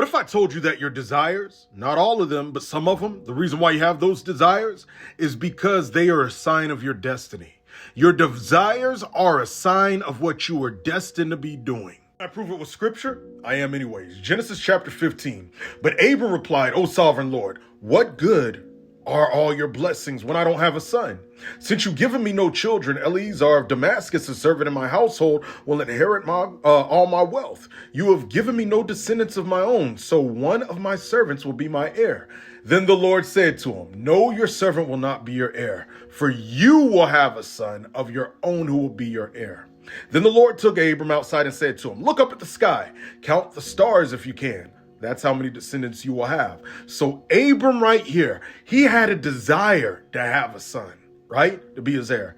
What if I told you that your desires, not all of them, but some of them, the reason why you have those desires is because they are a sign of your destiny. Your desires are a sign of what you are destined to be doing. I prove it with scripture? I am anyways. Genesis chapter 15. But Abram replied, O sovereign Lord, what good are all your blessings when I don't have a son? Since you've given me no children, Eleazar of Damascus, a servant in my household, will inherit all my wealth. You have given me no descendants of my own, so one of my servants will be my heir. Then the Lord said to him, no, your servant will not be your heir, for you will have a son of your own who will be your heir. Then the Lord took Abram outside and said to him, look up at the sky, count the stars if you can. That's how many descendants you will have. So Abram right here, he had a desire to have a son, right? To be his heir.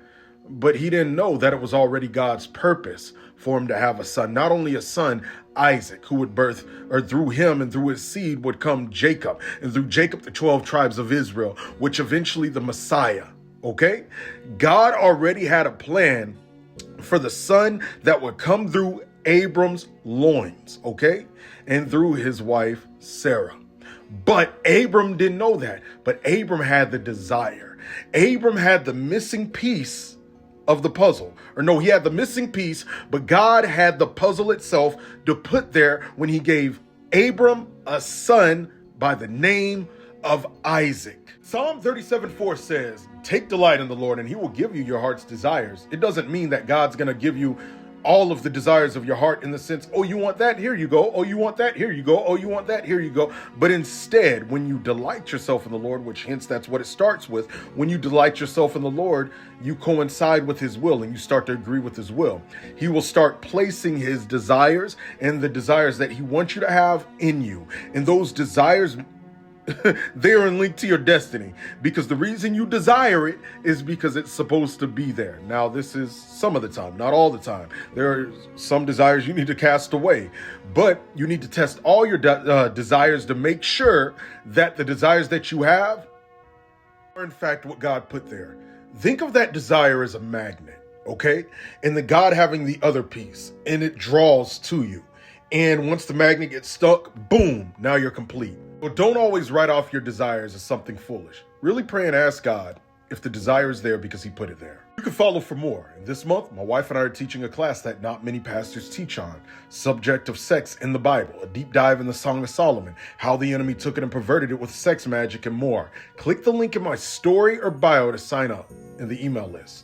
But he didn't know that it was already God's purpose for him to have a son. Not only a son, Isaac, who would birth, or through him and through his seed would come Jacob. And through Jacob, the 12 tribes of Israel, which eventually the Messiah, okay? God already had a plan for the son that would come through Abram's loins, okay? And through his wife, Sarah. But Abram didn't know that. But Abram had the desire. Abram had the missing piece of the puzzle. Or no, he had the missing piece, but God had the puzzle itself to put there when he gave Abram a son by the name of Isaac. Psalm 37:4 says, take delight in the Lord and he will give you your heart's desires. It doesn't mean that God's going to give you all of the desires of your heart in the sense, oh, you want that? Here you go. Oh, you want that? Here you go. Oh, you want that? Here you go. But instead, when you delight yourself in the Lord, which hence that's what it starts with, when you delight yourself in the Lord, you coincide with his will and you start to agree with his will. He will start placing his desires and the desires that he wants you to have in you. And those desires, they are linked to your destiny, because the reason you desire it is because it's supposed to be there. Now, this is some of the time, not all the time. There are some desires you need to cast away, but you need to test all your desires to make sure that the desires that you have are in fact what God put there. Think of that desire as a magnet, okay? And the God having the other piece, and it draws to you. And once the magnet gets stuck, boom, now you're complete. But don't always write off your desires as something foolish. Really pray and ask God if the desire is there because he put it there. You can follow for more. And this month, my wife and I are teaching a class that not many pastors teach on. Subject of sex in the Bible, a deep dive in the Song of Solomon, how the enemy took it and perverted it with sex magic and more. Click the link in my story or bio to sign up in the email list.